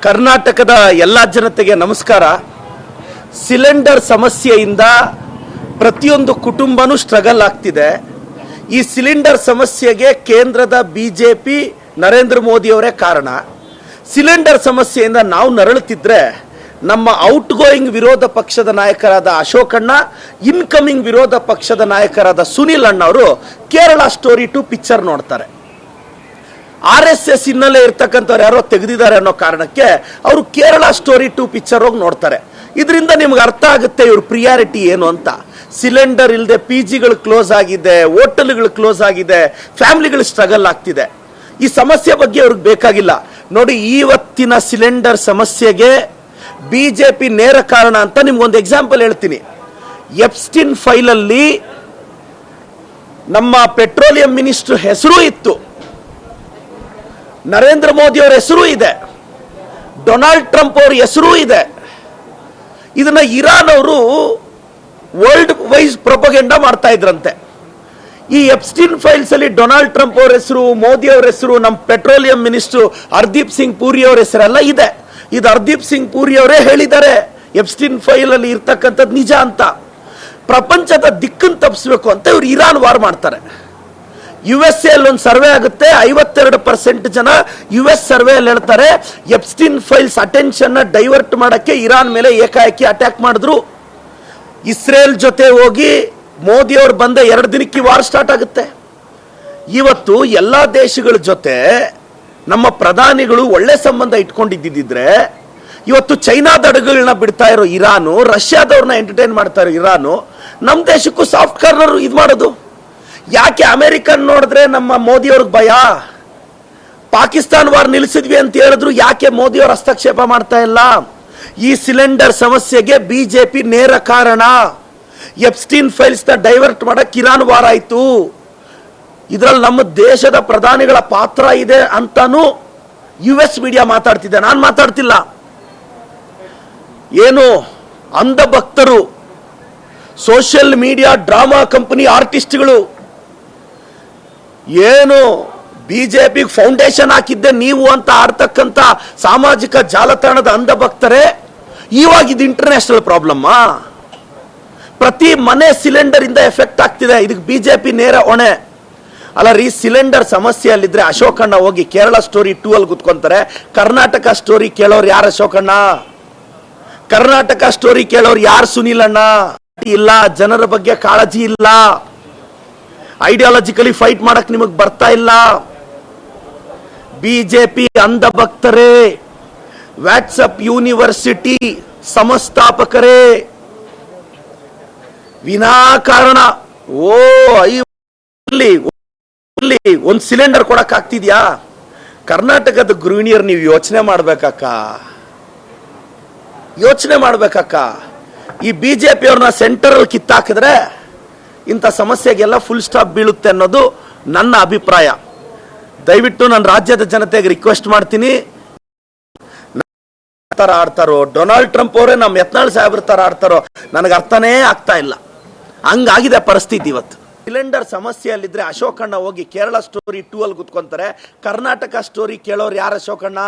ಕರ್ನಾಟಕದ ಎಲ್ಲ ಜನತೆಗೆ ನಮಸ್ಕಾರ. ಸಿಲಿಂಡರ್ ಸಮಸ್ಯೆಯಿಂದ ಪ್ರತಿಯೊಂದು ಕುಟುಂಬನೂ ಸ್ಟ್ರಗಲ್ ಆಗ್ತಿದೆ. ಈ ಸಿಲಿಂಡರ್ ಸಮಸ್ಯೆಗೆ ಕೇಂದ್ರದ ಬಿಜೆಪಿ ನರೇಂದ್ರ ಮೋದಿ ಅವರೇ ಕಾರಣ. ಸಿಲಿಂಡರ್ ಸಮಸ್ಯೆಯಿಂದ ನಾವು ನರಳುತ್ತಿದ್ರೆ ನಮ್ಮ ಔಟ್ ಗೋಯಿಂಗ್ ವಿರೋಧ ಪಕ್ಷದ ನಾಯಕರಾದ ಅಶೋಕಣ್ಣ, ಇನ್ಕಮಿಂಗ್ ವಿರೋಧ ಪಕ್ಷದ ನಾಯಕರಾದ ಸುನಿಲ್ ಅಣ್ಣ ಅವರು ಕೇರಳ ಸ್ಟೋರಿ 2 ಪಿಕ್ಚರ್ ನೋಡ್ತಾರೆ. RSS ಹಿನ್ನೆಲೆ ಇರ್ತಕ್ಕಂಥವ್ರು ಯಾರೋ ತೆಗೆದಿದ್ದಾರೆ ಅನ್ನೋ ಕಾರಣಕ್ಕೆ ಅವರು ಕೇರಳ ಸ್ಟೋರಿ 2 ಪಿಕ್ಚರ್ ಹೋಗಿ ನೋಡ್ತಾರೆ. ಇದರಿಂದ ನಿಮ್ಗೆ ಅರ್ಥ ಆಗುತ್ತೆ ಇವ್ರ ಪ್ರಿಯಾರಿಟಿ ಏನು ಅಂತ. ಸಿಲಿಂಡರ್ ಇಲ್ಲದೆ PGಗಳು ಕ್ಲೋಸ್ ಆಗಿದೆ, ಹೋಟೆಲ್ಗಳು ಕ್ಲೋಸ್ ಆಗಿದೆ, ಫ್ಯಾಮಿಲಿಗಳು ಸ್ಟ್ರಗಲ್ ಆಗ್ತಿದೆ. ಈ ಸಮಸ್ಯೆ ಬಗ್ಗೆ ಅವ್ರಿಗೆ ಬೇಕಾಗಿಲ್ಲ. ನೋಡಿ, ಇವತ್ತಿನ ಸಿಲಿಂಡರ್ ಸಮಸ್ಯೆಗೆ ಬಿಜೆಪಿ ನೇರ ಕಾರಣ ಅಂತ ನಿಮ್ಗೊಂದು ಎಕ್ಸಾಂಪಲ್ ಹೇಳ್ತೀನಿ. ಎಪ್ಸ್ಟಿನ್ ಫೈಲಲ್ಲಿ ನಮ್ಮ ಪೆಟ್ರೋಲಿಯಂ ಮಿನಿಸ್ಟರ್ ಹೆಸರು ಇತ್ತು, ನರೇಂದ್ರ ಮೋದಿ ಅವರ ಹೆಸರು ಇದೆ, ಡೊನಾಲ್ಡ್ ಟ್ರಂಪ್ ಅವರ ಹೆಸರು ಇದೆ. ಇದನ್ನ ಇರಾನ್ ಅವರು ವರ್ಲ್ಡ್ ವೈಸ್ ಪ್ರೊಪಗೆಂಡಾ ಮಾಡ್ತಾ ಇದ್ರಂತೆ. ಈ ಎಪ್ಸ್ಟಿನ್ ಫೈಲ್ಸ್ ಅಲ್ಲಿ ಡೊನಾಲ್ಡ್ ಟ್ರಂಪ್ ಅವರ ಹೆಸರು, ಮೋದಿ ಅವರ ಹೆಸರು, ನಮ್ಮ ಪೆಟ್ರೋಲಿಯಂ ಮಿನಿಸ್ಟರ್ ಹರ್ದೀಪ್ ಸಿಂಗ್ ಪೂರಿ ಅವರ ಹೆಸರೆಲ್ಲ ಇದೆ. ಇದು ಹರ್ದೀಪ್ ಸಿಂಗ್ ಪೂರಿ ಅವರೇ ಹೇಳಿದ್ದಾರೆ ಎಪ್ಸ್ಟಿನ್ ಫೈಲ್ ಅಲ್ಲಿ ಇರ್ತಕ್ಕಂಥದ್ದು ನಿಜ ಅಂತ. ಪ್ರಪಂಚದ ದಿಕ್ಕನ್ನು ತಪ್ಪಿಸ್ಬೇಕು ಅಂತ ಇವರು ಇರಾನ್ ವಾರ್ ಮಾಡ್ತಾರೆ. USA ಅಲ್ಲಿ ಒಂದು ಸರ್ವೆ ಆಗುತ್ತೆ, 52% ಜನ US ಸರ್ವೆ ಅಲ್ಲಿ ಹೇಳ್ತಾರೆ ಎಪ್ಸ್ಟಿನ್ ಫೈಲ್ಸ್ ಅಟೆನ್ಷನ್ ಡೈವರ್ಟ್ ಮಾಡಕ್ಕೆ ಇರಾನ್ ಮೇಲೆ ಏಕಾಏಕಿ ಅಟ್ಯಾಕ್ ಮಾಡಿದ್ರು. ಇಸ್ರೇಲ್ ಜೊತೆ ಹೋಗಿ ಮೋದಿ ಅವರು ಬಂದ 2 ದಿನಕ್ಕೆ ವಾರ್ ಸ್ಟಾರ್ಟ್ ಆಗುತ್ತೆ. ಇವತ್ತು ಎಲ್ಲ ದೇಶಗಳ ಜೊತೆ ನಮ್ಮ ಪ್ರಧಾನಿಗಳು ಒಳ್ಳೆ ಸಂಬಂಧ ಇಟ್ಕೊಂಡಿದ್ದಿದ್ರೆ ಇವತ್ತು ಚೈನಾದ ಅಡುಗೆಗಳನ್ನ ಬಿಡ್ತಾ ಇರೋ ಇರಾನು, ರಷ್ಯಾದವ್ರನ್ನ ಎಂಟರ್ಟೈನ್ ಮಾಡ್ತಾ ಇರೋ ಇರಾನು ನಮ್ಮ ದೇಶಕ್ಕೂ ಸಾಫ್ಟ್ ಕಾರ್ನರ್ ಇದು ಮಾಡೋದು ಯಾಕೆ? ಅಮೆರಿಕನ್ ನೋಡಿದ್ರೆ ನಮ್ಮ ಮೋದಿ ಅವ್ರಿಗೆ ಭಯ. ಪಾಕಿಸ್ತಾನ ವಾರ್ ನಿಲ್ಲಿಸಿದ್ವಿ ಅಂತ ಹೇಳಿದ್ರು ಯಾಕೆ ಮೋದಿ ಅವರು ಹಸ್ತಕ್ಷೇಪ ಮಾಡ್ತಾ ಇಲ್ಲ? ಈ ಸಿಲಿಂಡರ್ ಸಮಸ್ಯೆಗೆ ಬಿಜೆಪಿ ನೇರ ಕಾರಣ. ಎಪ್ಸ್ಟೀನ್ ಫೈಲ್ಸ್ ನ ಡೈವರ್ಟ್ ಮಾಡಕ್ ಇರಾನ್ ವಾರ ಆಯ್ತು. ಇದರಲ್ಲಿ ನಮ್ಮ ದೇಶದ ಪ್ರಧಾನಿಗಳ ಪಾತ್ರ ಇದೆ ಅಂತಾನು US ಮೀಡಿಯಾ ಮಾತಾಡ್ತಿದೆ, ನಾನು ಮಾತಾಡ್ತಿಲ್ಲ. ಏನು ಅಂಧ ಭಕ್ತರು, ಸೋಷಿಯಲ್ ಮೀಡಿಯಾ ಡ್ರಾಮಾ ಕಂಪನಿ ಆರ್ಟಿಸ್ಟ್ಗಳು, ಏನು ಬಿಜೆಪಿ ಫೌಂಡೇಶನ್ ಹಾಕಿದ್ದೆ ನೀವು ಅಂತ ಆಡ್ತಕ್ಕಂಥ ಸಾಮಾಜಿಕ ಜಾಲತಾಣದ ಅಂಧ ಭಕ್ತರೇ ಇವಾಗ ಇದು ಇಂಟರ್ನ್ಯಾಷನಲ್ ಪ್ರಾಬ್ಲಮ್. ಪ್ರತಿ ಮನೆ ಸಿಲಿಂಡರ್ ಇಂದ ಎಫೆಕ್ಟ್ ಆಗ್ತಿದೆ. ಇದಕ್ಕೆ ಬಿಜೆಪಿ ನೇರ ಹೊಣೆ ಅಲ್ಲ ರೀ. ಸಿಲಿಂಡರ್ ಸಮಸ್ಯೆಯಲ್ಲಿದ್ರೆ ಅಶೋಕಣ್ಣ ಹೋಗಿ ಕೇರಳ ಸ್ಟೋರಿ 2 ಅಲ್ಲಿ ಕುತ್ಕೊಂತಾರೆ. ಕರ್ನಾಟಕ ಸ್ಟೋರಿ ಕೇಳೋರು ಯಾರು ಅಶೋಕಣ್ಣ? ಕರ್ನಾಟಕ ಸ್ಟೋರಿ ಕೇಳೋರು ಯಾರು ಸುನಿಲ್ ಅಣ್ಣ? ಇಲ್ಲ, ಜನರ ಬಗ್ಗೆ ಕಾಳಜಿ ಇಲ್ಲ, ಐಡಿಯಾಲಜಿಕಲಿ ಫೈಟ್ ಮಾಡಕ್ ನಿಮಗ್ ಬರ್ತಾ ಇಲ್ಲ. ಬಿಜೆಪಿ ಅಂಧ ಭಕ್ತರೇ, ವಾಟ್ಸಪ್ ಯೂನಿವರ್ಸಿಟಿ ಸಂಸ್ಥಾಪಕರೇ, ವಿನಾಕಾರಣ ಒಂದು ಸಿಲಿಂಡರ್ ಕೊಡಕ್ ಆಗ್ತಿದ್ಯಾ? ಕರ್ನಾಟಕದ ಗೃಹಿಣಿಯರು ನೀವು ಯೋಚನೆ ಮಾಡ್ಬೇಕಕ್ಕ, ಯೋಚನೆ ಮಾಡ್ಬೇಕಕ್ಕ. ಈ ಬಿಜೆಪಿ ಅವ್ರನ್ನ ಸೆಂಟರ್ ಅಲ್ಲಿ ಕಿತ್ತಾಕಿದ್ರೆ ಇಂಥ ಸಮಸ್ಯೆಗೆಲ್ಲ ಫುಲ್ ಸ್ಟಾಪ್ ಬೀಳುತ್ತೆ ಅನ್ನೋದು ನನ್ನ ಅಭಿಪ್ರಾಯ. ದಯವಿಟ್ಟು ನನ್ನ ರಾಜ್ಯದ ಜನತೆಗೆ ರಿಕ್ವೆಸ್ಟ್ ಮಾಡ್ತೀನಿ, ಆಡ್ತಾರೋ ಡೊನಾಲ್ಡ್ ಟ್ರಂಪ್ ಅವರೇ ನಮ್ಮ ಯತ್ನಾಳ್ ಸಾಹೇಬ್ರ ತರ ಆಡ್ತಾರೋ ನನಗೆ ಅರ್ಥನೇ ಆಗ್ತಾ ಇಲ್ಲ. ಹಂಗಾಗಿದೆ ಪರಿಸ್ಥಿತಿ ಇವತ್ತು. ಸಿಲಿಂಡರ್ ಸಮಸ್ಯೆಯಲ್ಲಿದ್ರೆ ಅಶೋಕಣ್ಣ ಹೋಗಿ ಕೇರಳ ಸ್ಟೋರಿ 2 ಅಲ್ಲಿ ಕುತ್ಕೊಂತಾರೆ. ಕರ್ನಾಟಕ ಸ್ಟೋರಿ ಕೇಳೋರು ಯಾರು ಅಶೋಕಣ್ಣ?